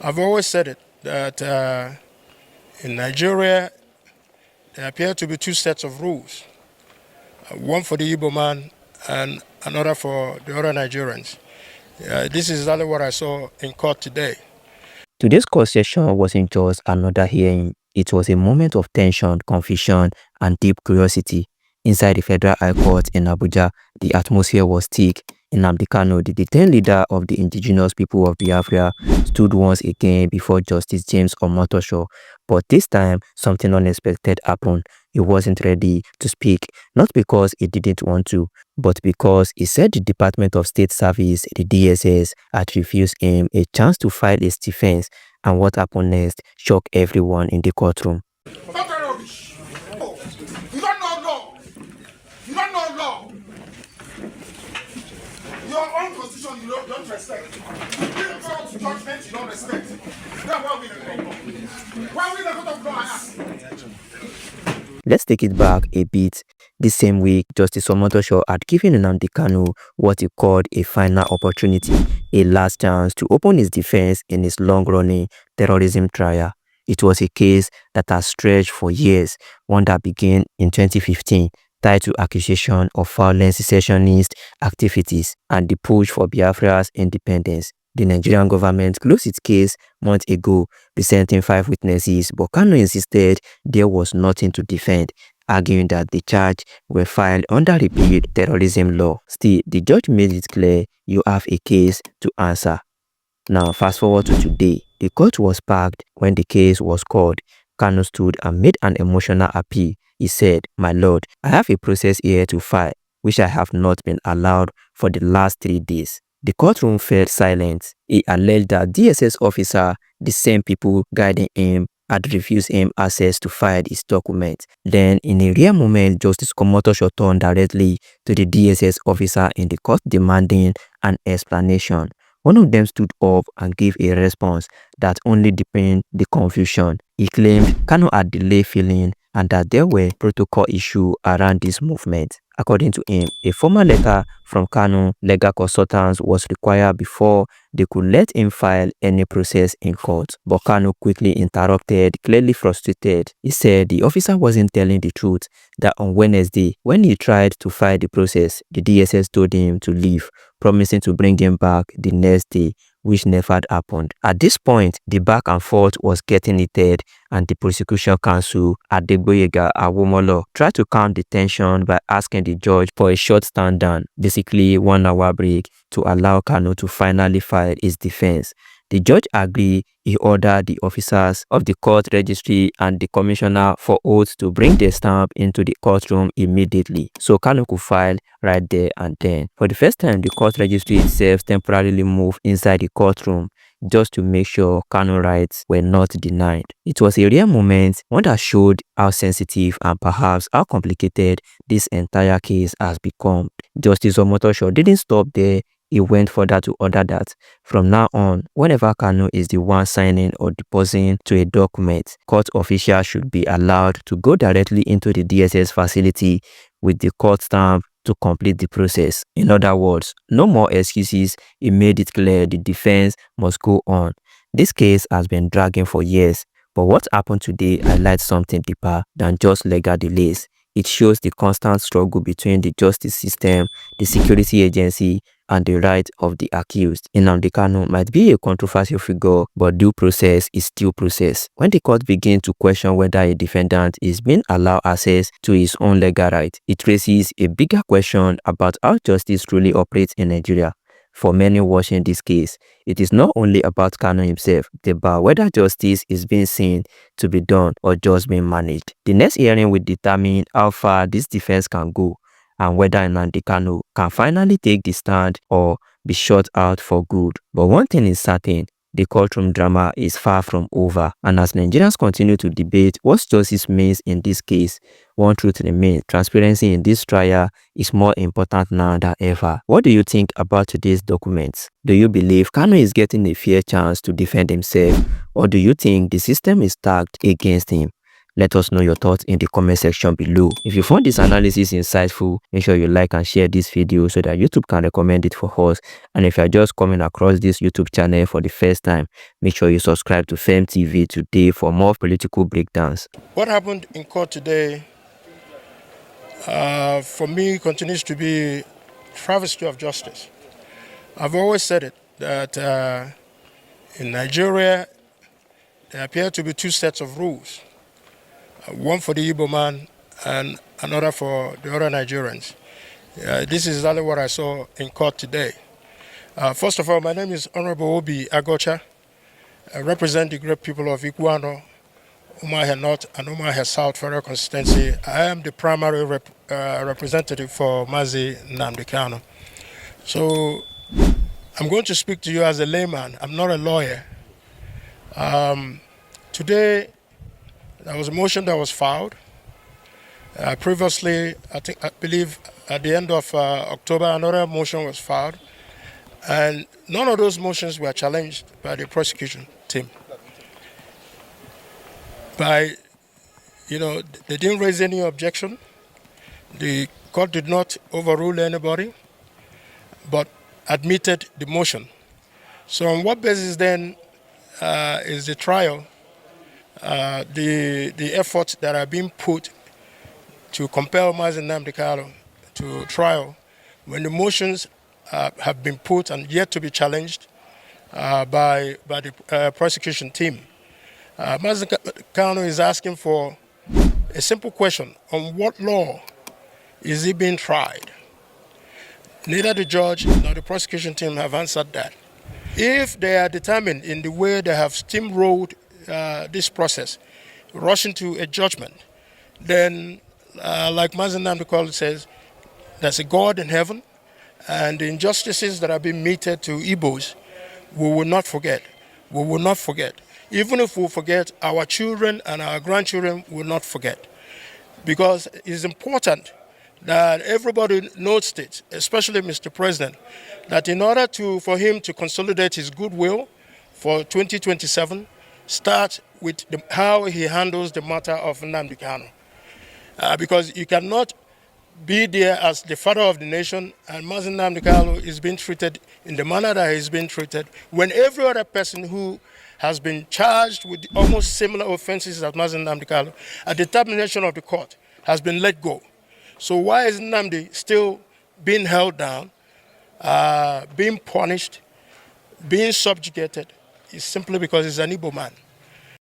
I've always said it, that in Nigeria, there appear to be two sets of rules, one for the Igbo man and another for the other Nigerians. This is exactly what I saw in court today. Today's court session wasn't just another hearing. It was a moment of tension, confusion, and deep curiosity. Inside the Federal High Court in Abuja, the atmosphere was thick. Nnamdi Kanu, the detained leader of the indigenous people of Biafra, stood once again before Justice James Omotosho. But this time, something unexpected happened. He wasn't ready to speak, not because he didn't want to, but because he said the Department of State Service, the DSS, had refused him a chance to file his defense, and what happened next shocked everyone in the courtroom. Stop that rubbish! You don't know law! You don't know law! Your own constitution you don't respect. You bring God to judgment you don't respect. That's why we in the court. Why we in the court of law, I ask? Let's take it back a bit. This same week, Justice Omotosho had given Nnamdi Kanu what he called a final opportunity, a last chance to open his defense in his long-running terrorism trial. It was a case that has stretched for years, one that began in 2015, tied to accusation of violent secessionist activities and the push for Biafra's independence. The Nigerian government closed its case months ago, presenting 5 witnesses, but Kanu insisted there was nothing to defend, arguing that the charges were filed under repealed terrorism law. Still, the judge made it clear you have a case to answer. Now, fast forward to today. The court was packed when the case was called. Kanu stood and made an emotional appeal. He said, "My lord, I have a process here to file, which I have not been allowed for the last 3 days. The courtroom fell silent. He alleged that DSS officer, the same people guiding him, had refused him access to file his documents. Then, in a rare moment, Justice Omotosho turned directly to the DSS officer in the court demanding an explanation. One of them stood up and gave a response that only deepened the confusion. He claimed Kanu had delayed filing and that there were protocol issues around this movement. According to him, a formal letter from Kanu legal consultants was required before they could let him file any process in court. But Kanu quickly interrupted, clearly frustrated. He said the officer wasn't telling the truth, that on Wednesday, when he tried to file the process, the DSS told him to leave, promising to bring him back the next day, which never happened. At this point, the back and forth was getting heated, and the prosecution counsel, Adegboyega Awomolo, tried to calm the tension by asking the judge for a short stand down, basically 1 hour break, to allow Kanu to finally file his defense. The judge agreed. He ordered the officers of the court registry and the commissioner for oath to bring their stamp into the courtroom immediately, so Kanu could file right there and then. For the first time, the court registry itself temporarily moved inside the courtroom just to make sure Kanu rights were not denied. It was a rare moment, one that showed how sensitive and perhaps how complicated this entire case has become. Justice Omotosho didn't stop there. He went further to order that from now on, whenever Kanu is the one signing or depositing to a document, court officials should be allowed to go directly into the DSS facility with the court stamp to complete the process. In other words, no more excuses. He made it clear the defense must go on. This case has been dragging for years, but what happened today highlights something deeper than just legal delays. It shows the constant struggle between the justice system, the security agency, and the right of the accused. Nnamdi Kanu might be a controversial figure, but due process is still process. When the court begins to question whether a defendant is being allowed access to his own legal right, it raises a bigger question about how justice truly operates in Nigeria. For many watching this case, it is not only about Kanu himself, but about whether justice is being seen to be done or just being managed. The next hearing will determine how far this defense can go and whether Nnamdi Kanu can finally take the stand or be shut out for good. But one thing is certain, the courtroom drama is far from over, and as Nigerians continue to debate what justice means in this case, one truth remains: transparency in this trial is more important now than ever. What do you think about today's documents? Do you believe Kanu is getting a fair chance to defend himself, or do you think the system is stacked against him? Let us know your thoughts in the comment section below. If you found this analysis insightful, make sure you like and share this video so that YouTube can recommend it for us. And if you are just coming across this YouTube channel for the first time, make sure you subscribe to Fem TV today for more political breakdowns. What happened in court today, for me, continues to be travesty of justice. I've always said it, that in Nigeria, there appear to be two sets of rules. One for the Igbo man and another for the other Nigerians. This is exactly what I saw in court today. First of all, my name is Honorable Obi Agocha. I represent the great people of Iguano, Umuahia North and Umuahia South Federal Constituency. I am the primary representative for Mazi Nnamdi Kanu. So I'm going to speak to you as a layman. I'm not a lawyer. Today, there was a motion that was filed. Previously, I believe at the end of October, another motion was filed. And none of those motions were challenged by the prosecution team. They didn't raise any objection. The court did not overrule anybody, but admitted the motion. So on what basis then is the trial, the efforts that are being put to compel Mazi Nnamdi Kanu to trial when the motions have been put and yet to be challenged by the prosecution team? Mazi Kanu is asking for a simple question: on what law is he being tried? Neither the judge nor the prosecution team have answered that. If they are determined in the way they have steamrolled this process, rushing to a judgment, then like Mazi Nnamdi Kanu says, there's a God in heaven, and the injustices that have been meted to Igbos, we will not forget. We will not forget. Even if we forget, our children and our grandchildren will not forget. Because it's important that everybody notes it, especially Mr. President, that in order for him to consolidate his goodwill for 2027, start with how he handles the matter of Nnamdi Kanu. Because you cannot be there as the father of the nation and Mazi Nnamdi Kanu is being treated in the manner that he's been treated, when every other person who has been charged with almost similar offenses as Mazi Nnamdi Kanu, a determination of the court has been let go. So why is Nnamdi still being held down, being punished, being subjugated? It's simply because he's an Igbo man.